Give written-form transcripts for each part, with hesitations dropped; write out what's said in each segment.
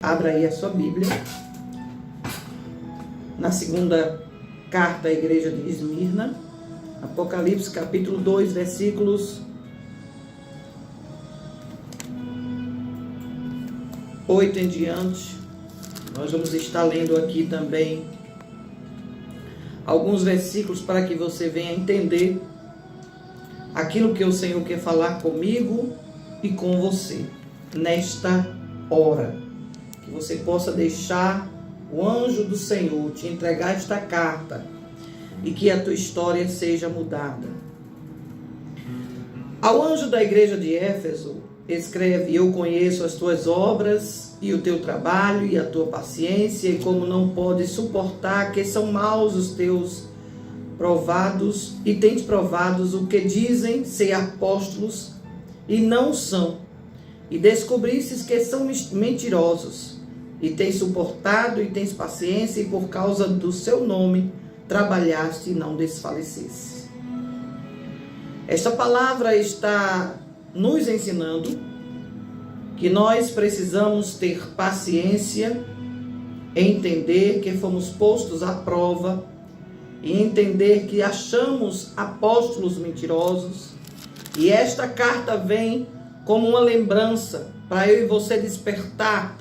Abra aí a sua Bíblia. Na segunda carta à igreja de Esmirna, Apocalipse capítulo 2, versículos 8 em diante. Nós vamos estar lendo aqui também alguns versículos para que você venha entender aquilo que o Senhor quer falar comigo e com você nesta hora. Que você possa deixar o anjo do Senhor te entregar esta carta e que a tua história seja mudada. Ao anjo da igreja de Éfeso, escreve: eu conheço as tuas obras e o teu trabalho e a tua paciência, e como não podes suportar que são maus os teus provados, e tens provados o que dizem ser apóstolos e não são, e descobristes que são mentirosos, e tens suportado e tens paciência, e por causa do seu nome trabalhaste e não desfaleceste. Esta palavra está nos ensinando que nós precisamos ter paciência, entender que fomos postos à prova e entender que achamos apóstolos mentirosos. E esta carta vem como uma lembrança para eu e você despertar,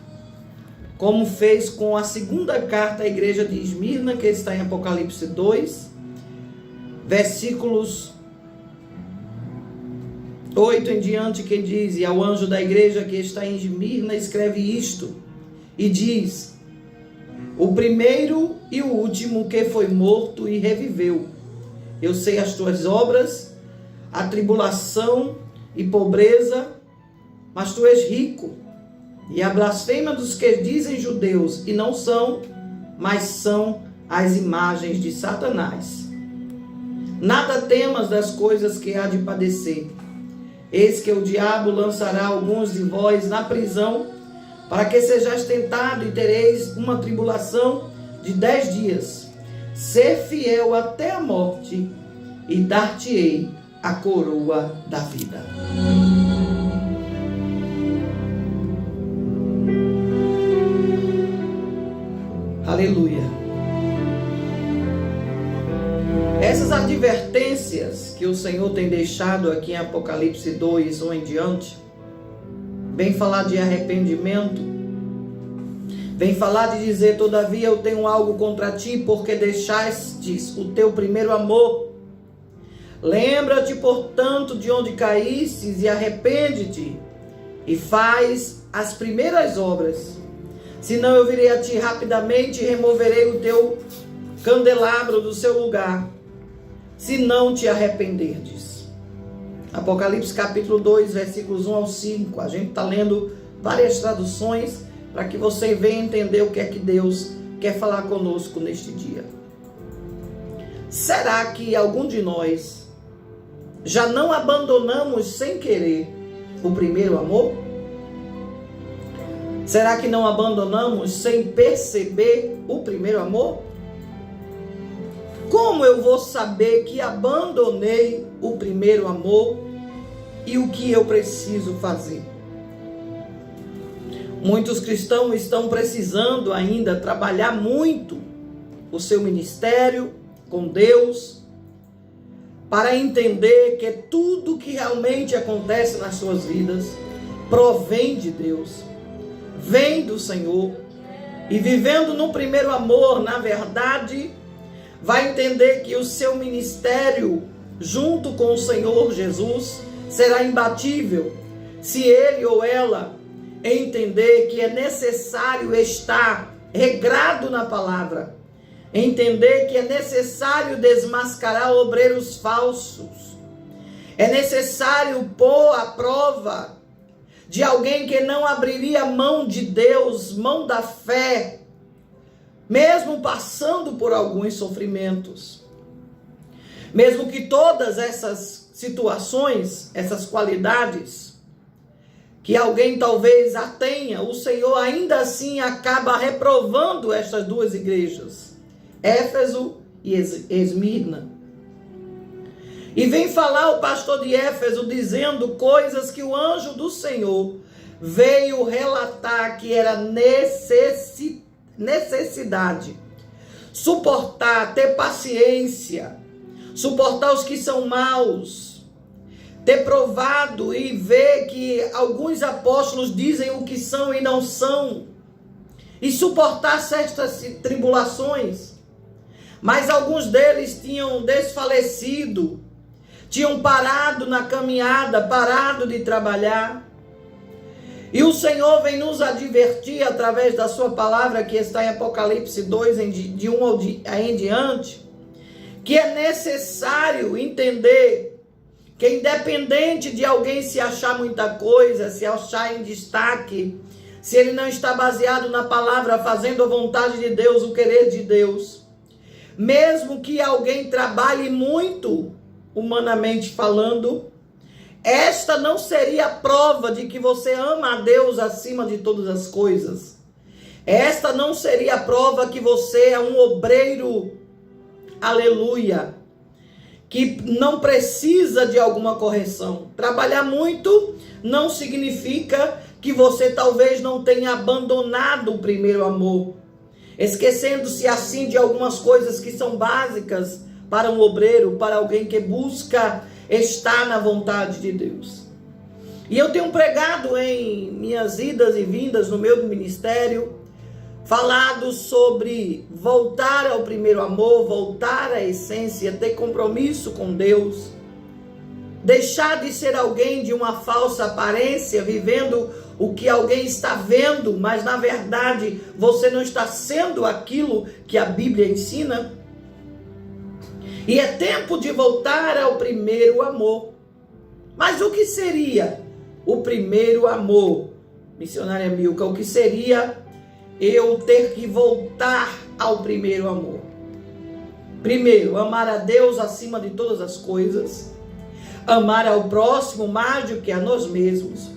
como fez com a segunda carta à igreja de Esmirna, que está em Apocalipse 2, versículos 8 em diante, que diz: e ao anjo da igreja que está em Esmirna escreve isto, e diz: o primeiro e o último que foi morto e reviveu. Eu sei as tuas obras, a tribulação e pobreza, mas tu és rico. E a blasfêmia dos que dizem judeus e não são, mas são as imagens de Satanás. Nada temas das coisas que há de padecer. Eis que o diabo lançará alguns de vós na prisão, para que sejais tentado e tereis uma tribulação de 10 dias. Ser fiel até a morte, e dar-te-ei a coroa da vida. Aleluia. Essas advertências que o Senhor tem deixado aqui em Apocalipse 2, 1 em diante, vem falar de arrependimento, vem falar de dizer: todavia eu tenho algo contra ti, porque deixastes o teu primeiro amor. Lembra-te, portanto, de onde caístes, e arrepende-te, e faz as primeiras obras. Senão eu virei a ti rapidamente e removerei o teu candelabro do seu lugar, se não te arrependerdes. Apocalipse capítulo 2, versículos 1 ao 5. A gente está lendo várias traduções para que você venha entender o que é que Deus quer falar conosco neste dia. Será que algum de nós já não abandonamos sem querer o primeiro amor? Será que não abandonamos sem perceber o primeiro amor? Como eu vou saber que abandonei o primeiro amor e o que eu preciso fazer? Muitos cristãos estão precisando ainda trabalhar muito o seu ministério com Deus, para entender que tudo que realmente acontece nas suas vidas provém de Deus, vem do Senhor. E vivendo no primeiro amor, na verdade, vai entender que o seu ministério junto com o Senhor Jesus será imbatível se ele ou ela entender que é necessário estar regrado na palavra, entender que é necessário desmascarar obreiros falsos, é necessário pôr à prova de alguém que não abriria mão de Deus, mão da fé, mesmo passando por alguns sofrimentos. Mesmo que todas essas situações, essas qualidades, que alguém talvez a tenha, o Senhor ainda assim acaba reprovando estas duas igrejas, Éfeso e Esmirna. E vem falar o pastor de Éfeso dizendo coisas que o anjo do Senhor veio relatar que era necessidade suportar, ter paciência, suportar os que são maus, ter provado e ver que alguns apóstolos dizem o que são e não são, e suportar certas tribulações. Mas alguns deles tinham desfalecido, tinham parado na caminhada, parado de trabalhar. E o Senhor vem nos advertir através da sua palavra, que está em Apocalipse 2, de 1 em diante, que é necessário entender que independente de alguém se achar muita coisa, se achar em destaque, se ele não está baseado na palavra, fazendo a vontade de Deus, o querer de Deus, mesmo que alguém trabalhe muito, humanamente falando, esta não seria a prova de que você ama a Deus acima de todas as coisas. Esta não seria a prova que você é um obreiro, aleluia, que não precisa de alguma correção. Trabalhar muito não significa que você talvez não tenha abandonado o primeiro amor, esquecendo-se assim de algumas coisas que são básicas para um obreiro, para alguém que busca estar na vontade de Deus. E eu tenho pregado em minhas idas e vindas no meu ministério, falado sobre voltar ao primeiro amor, voltar à essência, ter compromisso com Deus, deixar de ser alguém de uma falsa aparência, vivendo o que alguém está vendo, mas na verdade você não está sendo aquilo que a Bíblia ensina. E é tempo de voltar ao primeiro amor. Mas o que seria o primeiro amor, missionária Milka? O que seria eu ter que voltar ao primeiro amor? Primeiro, amar a Deus acima de todas as coisas, amar ao próximo mais do que a nós mesmos,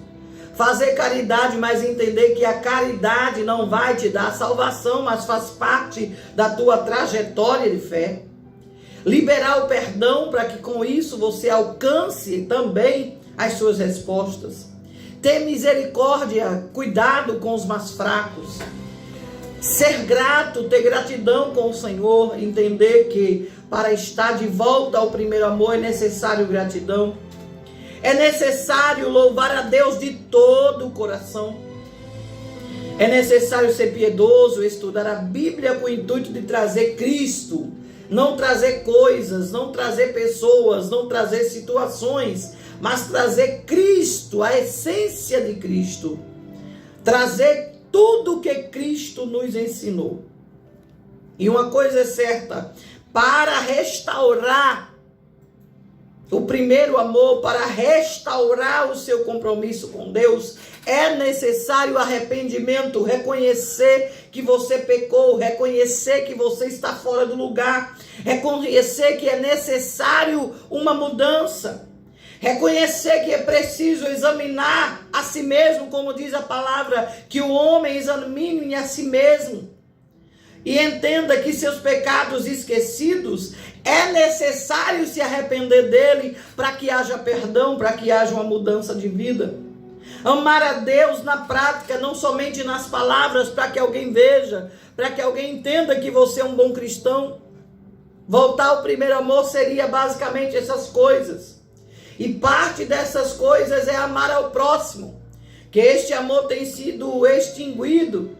fazer caridade, mas entender que a caridade não vai te dar salvação, mas faz parte da tua trajetória de fé. Liberar o perdão para que com isso você alcance também as suas respostas. Ter misericórdia, cuidado com os mais fracos. Ser grato, ter gratidão com o Senhor, entender que para estar de volta ao primeiro amor é necessário gratidão. É necessário louvar a Deus de todo o coração. É necessário ser piedoso, estudar a Bíblia com o intuito de trazer Cristo. Não trazer coisas, não trazer pessoas, não trazer situações, mas trazer Cristo, a essência de Cristo. Trazer tudo que Cristo nos ensinou. E uma coisa é certa, para restaurar o primeiro amor, para restaurar o seu compromisso com Deus, é necessário arrependimento, reconhecer que você pecou, reconhecer que você está fora do lugar, reconhecer que é necessário uma mudança, reconhecer que é preciso examinar a si mesmo, como diz a palavra, que o homem examine a si mesmo. E entenda que seus pecados esquecidos, é necessário se arrepender dele para que haja perdão, para que haja uma mudança de vida. Amar a Deus na prática, não somente nas palavras, para que alguém veja, para que alguém entenda que você é um bom cristão. Voltar ao primeiro amor seria basicamente essas coisas. E parte dessas coisas é amar ao próximo, que este amor tem sido extinguido.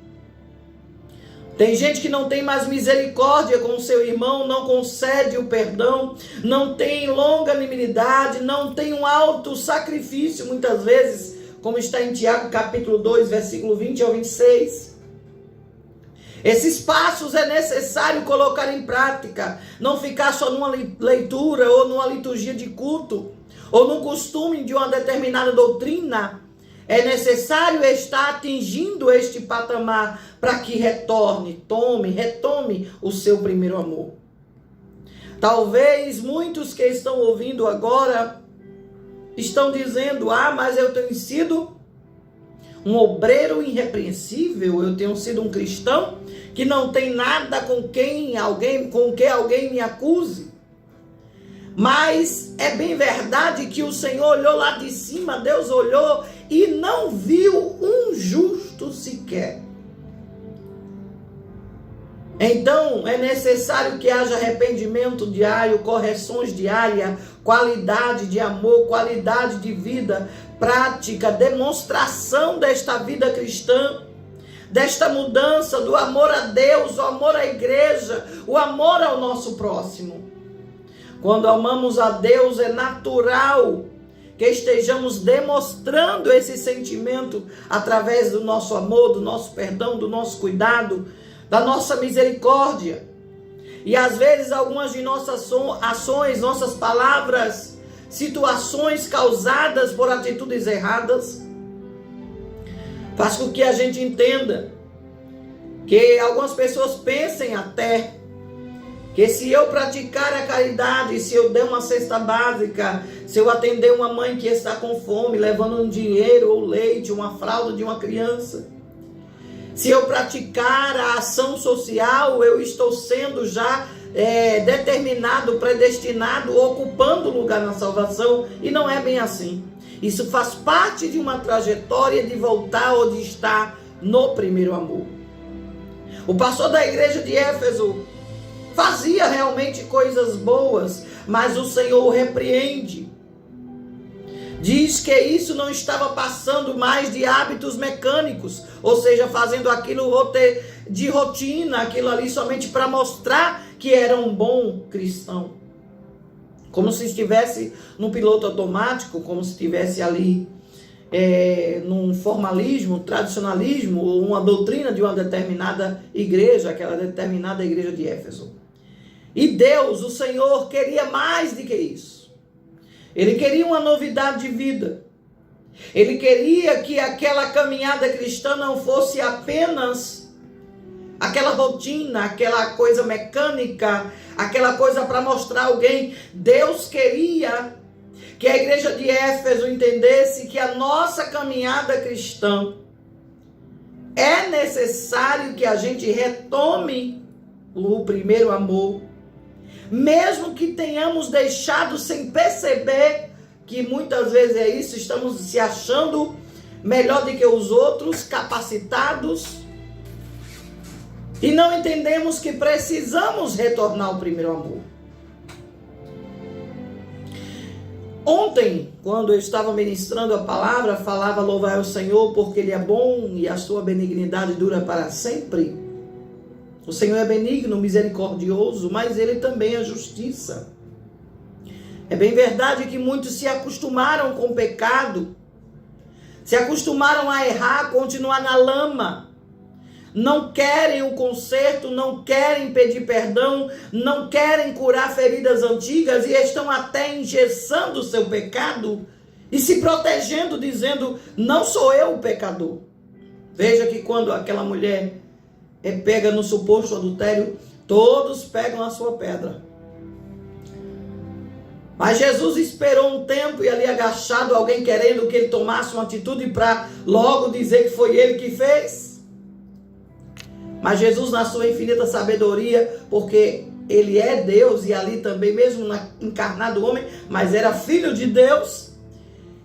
Tem gente que não tem mais misericórdia com o seu irmão, não concede o perdão, não tem longanimidade, não tem um alto sacrifício, muitas vezes, como está em Tiago capítulo 2, versículo 20 ao 26. Esses passos é necessário colocar em prática, não ficar só numa leitura ou numa liturgia de culto, ou no costume de uma determinada doutrina. É necessário estar atingindo este patamar para que retome o seu primeiro amor. Talvez muitos que estão ouvindo agora estão dizendo: mas eu tenho sido um obreiro irrepreensível, eu tenho sido um cristão que não tem nada com que alguém me acuse. Mas é bem verdade que o Senhor olhou lá de cima, Deus olhou e não viu um justo sequer. Então é necessário que haja arrependimento diário, correções diárias, qualidade de amor, qualidade de vida, prática, demonstração desta vida cristã, desta mudança, do amor a Deus, o amor à igreja, o amor ao nosso próximo. Quando amamos a Deus, é natural que estejamos demonstrando esse sentimento através do nosso amor, do nosso perdão, do nosso cuidado, da nossa misericórdia. E às vezes algumas de nossas ações, nossas palavras, situações causadas por atitudes erradas, faz com que a gente entenda que algumas pessoas pensem até que se eu praticar a caridade, se eu der uma cesta básica, se eu atender uma mãe que está com fome, levando um dinheiro ou leite, uma fralda de uma criança, se eu praticar a ação social, eu estou sendo já determinado, predestinado, ocupando lugar na salvação, e não é bem assim. Isso faz parte de uma trajetória de voltar ou de estar no primeiro amor. O pastor da igreja de Éfeso fazia realmente coisas boas, mas o Senhor o repreende. Diz que isso não estava passando mais de hábitos mecânicos, ou seja, fazendo aquilo de rotina, aquilo ali somente para mostrar que era um bom cristão. Como se estivesse num piloto automático, como se estivesse ali num formalismo, tradicionalismo, ou uma doutrina de uma determinada igreja, aquela determinada igreja de Éfeso. E Deus, o Senhor, queria mais do que isso. Ele queria uma novidade de vida. Ele queria que aquela caminhada cristã não fosse apenas aquela rotina, aquela coisa mecânica, aquela coisa para mostrar alguém. Deus queria que a igreja de Éfeso entendesse que a nossa caminhada cristã é necessário que a gente retome o primeiro amor, mesmo que tenhamos deixado sem perceber que muitas vezes é isso, estamos se achando melhor do que os outros, capacitados, e não entendemos que precisamos retornar ao primeiro amor. Ontem, quando eu estava ministrando a palavra, falava: louvai o Senhor porque Ele é bom e a sua benignidade dura para sempre. O Senhor é benigno, misericordioso, mas Ele também é justiça. É bem verdade que muitos se acostumaram com o pecado, se acostumaram a errar, continuar na lama. Não querem o conserto, não querem pedir perdão, não querem curar feridas antigas e estão até engessando o seu pecado e se protegendo, dizendo: não sou eu o pecador. Veja que quando aquela mulher pega no suposto adultério, todos pegam a sua pedra. Mas Jesus esperou um tempo e ali agachado, alguém querendo que ele tomasse uma atitude para logo dizer que foi ele que fez. Mas Jesus, na sua infinita sabedoria, porque ele é Deus e ali também, mesmo encarnado homem, mas era filho de Deus,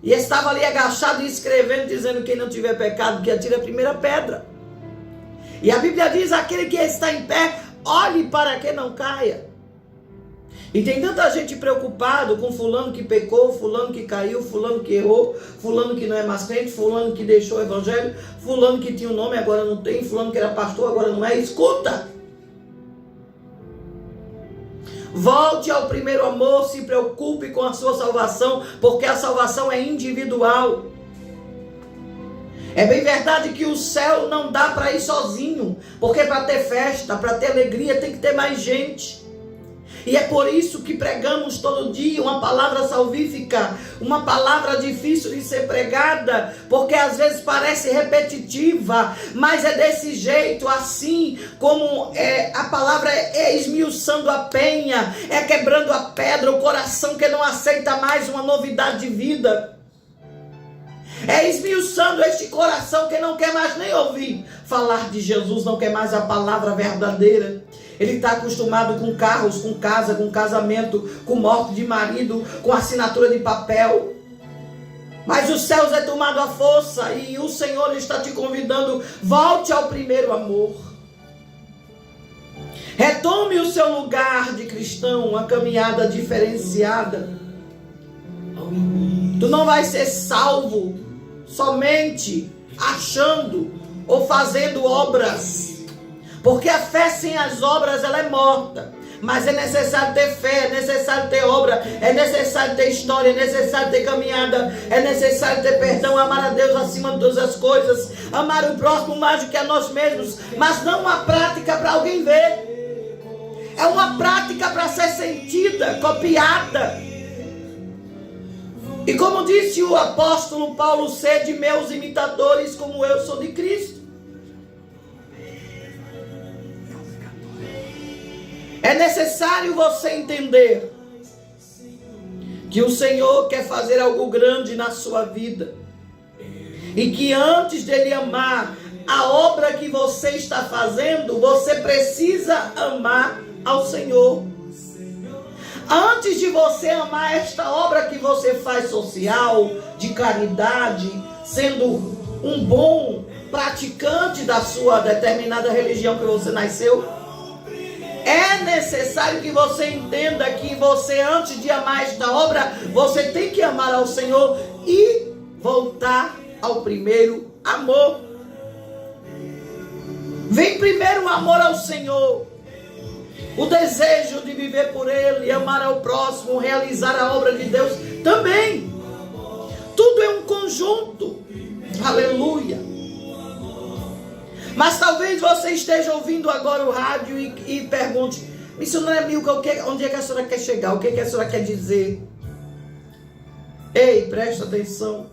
e estava ali agachado e escrevendo, dizendo: quem não tiver pecado, que atire a primeira pedra. E a Bíblia diz: aquele que está em pé, olhe para que não caia. E tem tanta gente preocupado com fulano que pecou, fulano que caiu, fulano que errou, fulano que não é mais crente, fulano que deixou o evangelho, fulano que tinha um nome, agora não tem, fulano que era pastor, agora não é. Escuta! Volte ao primeiro amor, se preocupe com a sua salvação, porque a salvação é individual. É bem verdade que o céu não dá para ir sozinho, porque para ter festa, para ter alegria, tem que ter mais gente. E é por isso que pregamos todo dia uma palavra salvífica, uma palavra difícil de ser pregada, porque às vezes parece repetitiva, mas é desse jeito, assim como a palavra é esmiuçando a penha, é quebrando a pedra, o coração que não aceita mais uma novidade de vida. É esmiuçando este coração que não quer mais nem ouvir falar de Jesus, não quer mais a palavra verdadeira. Ele está acostumado com carros, com casa, com casamento, com morte de marido, com assinatura de papel. Mas os céus é tomado à força e o Senhor está te convidando, volte ao primeiro amor. Retome o seu lugar de cristão, uma caminhada diferenciada. Tu não vai ser salvo somente achando ou fazendo obras, porque a fé sem as obras ela é morta. Mas é necessário ter fé, é necessário ter obra, é necessário ter história, é necessário ter caminhada, é necessário ter perdão, amar a Deus acima de todas as coisas, amar o próximo mais do que a nós mesmos, mas não uma prática para alguém ver, é uma prática para ser sentida, copiada. E como disse o apóstolo Paulo, sede meus imitadores como eu sou de Cristo. É necessário você entender que o Senhor quer fazer algo grande na sua vida. E que antes dele amar a obra que você está fazendo, você precisa amar ao Senhor. Antes de você amar esta obra que você faz social, de caridade, sendo um bom praticante da sua determinada religião que você nasceu, é necessário que você entenda que você, antes de amar esta obra, você tem que amar ao Senhor e voltar ao primeiro amor. Vem primeiro o amor ao Senhor, o desejo de viver por Ele, amar ao próximo, realizar a obra de Deus também. Tudo é um conjunto. Aleluia. Mas talvez você esteja ouvindo agora o rádio e pergunte: missionária Milka, onde é que a senhora quer chegar? O que é que a senhora quer dizer? Ei, presta atenção.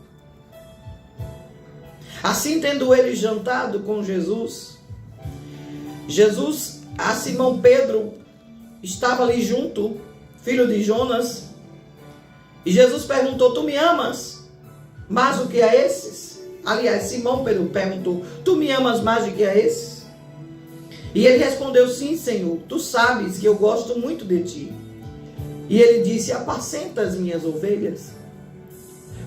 Assim, tendo ele jantado com Jesus, a Simão Pedro estava ali junto, filho de Jonas, e Jesus perguntou: tu me amas mais do que a esses? Aliás, Simão Pedro perguntou: tu me amas mais do que a esses? E ele respondeu: sim, Senhor, tu sabes que eu gosto muito de ti. E ele disse: apacenta as minhas ovelhas.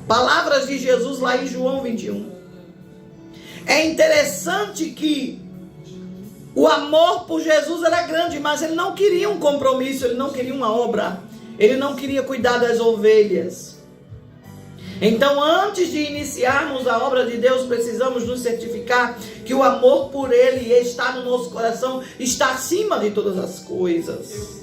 Palavras de Jesus lá em João 21. É interessante que o amor por Jesus era grande, mas ele não queria um compromisso, ele não queria uma obra, ele não queria cuidar das ovelhas. Então, antes de iniciarmos a obra de Deus, precisamos nos certificar que o amor por Ele está no nosso coração, está acima de todas as coisas.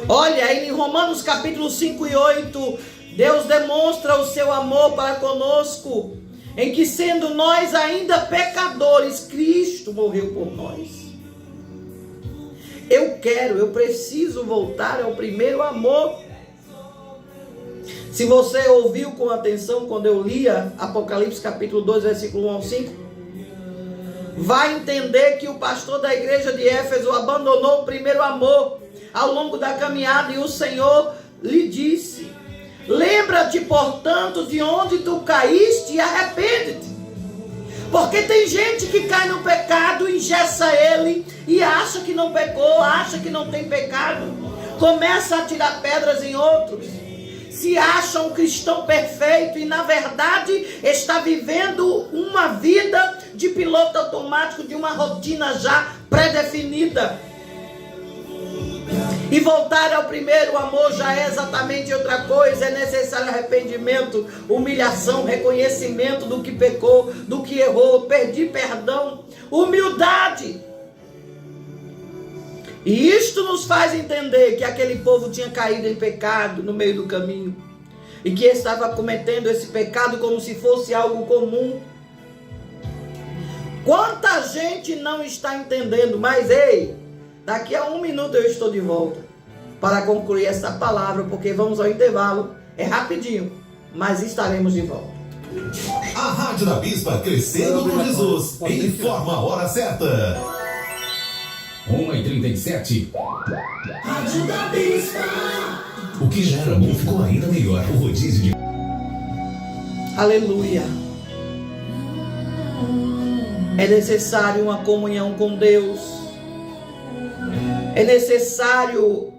Olha, em Romanos capítulo 5 e 8, Deus demonstra o seu amor para conosco, em que, sendo nós ainda pecadores, Cristo morreu por nós. Eu preciso voltar ao primeiro amor. Se você ouviu com atenção quando eu lia Apocalipse capítulo 2, versículo 1 ao 5, vai entender que o pastor da igreja de Éfeso abandonou o primeiro amor ao longo da caminhada, e o Senhor lhe disse: lembra-te, portanto, de onde tu caíste e arrepende-te. Porque tem gente que cai no pecado, engessa ele e acha que não pecou, acha que não tem pecado, começa a tirar pedras em outros, se acha um cristão perfeito e na verdade está vivendo uma vida de piloto automático, de uma rotina já pré-definida. E voltar ao primeiro amor já é exatamente outra coisa. É necessário arrependimento, humilhação, reconhecimento do que pecou, do que errou, pedir perdão, humildade. E isto nos faz entender que aquele povo tinha caído em pecado no meio do caminho, e que estava cometendo esse pecado como se fosse algo comum. Quanta gente não está entendendo, mas ei, daqui a 1 minuto eu estou de volta para concluir essa palavra, porque vamos ao intervalo, é rapidinho, mas estaremos de volta. A Rádio da Bispa crescendo com Jesus, informa a hora certa. 1h37. Rádio da Bispa. O que já era bom ficou ainda melhor. O rodízio de... Aleluia. É necessário uma comunhão com Deus. É necessário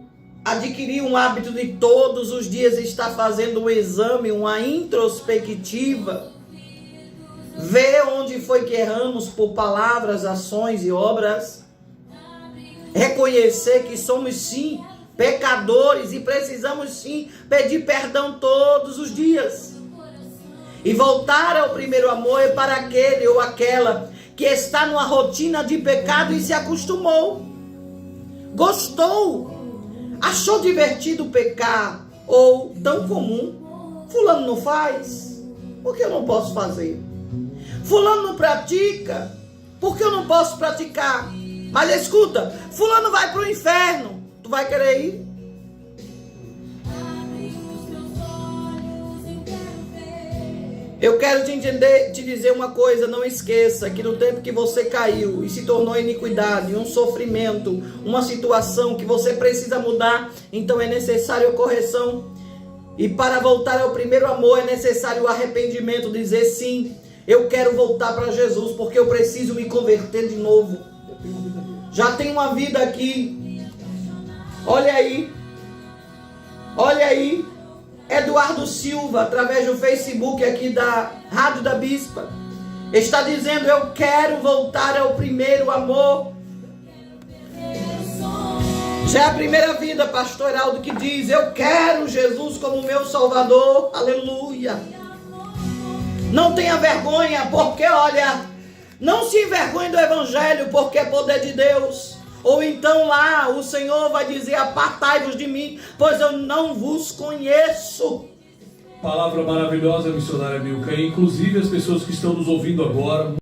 adquirir um hábito de todos os dias estar fazendo um exame, uma introspectiva, ver onde foi que erramos por palavras, ações e obras, reconhecer que somos sim pecadores e precisamos sim pedir perdão todos os dias. E voltar ao primeiro amor é para aquele ou aquela que está numa rotina de pecado e se acostumou. Gostou, achou divertido pecar ou tão comum. Fulano não faz, por que eu não posso fazer? Fulano não pratica, por que eu não posso praticar? Mas escuta, fulano vai para o inferno, tu vai querer ir? Eu quero te dizer uma coisa, não esqueça que no tempo que você caiu e se tornou iniquidade, um sofrimento, uma situação que você precisa mudar, então é necessário a correção. E para voltar ao primeiro amor é necessário o arrependimento, dizer sim, eu quero voltar para Jesus porque eu preciso me converter de novo. Já tem uma vida aqui, olha aí, Eduardo Silva, através do Facebook aqui da Rádio da Bispa, está dizendo, eu quero voltar ao primeiro amor. Já é a primeira vida, pastor Heraldo, que diz, eu quero Jesus como meu Salvador, aleluia. Não tenha vergonha, porque olha, não se envergonhe do Evangelho, porque é poder de Deus. Ou então lá o Senhor vai dizer, apartai-vos de mim, pois eu não vos conheço. Palavra maravilhosa, missionária Milka. Inclusive as pessoas que estão nos ouvindo agora,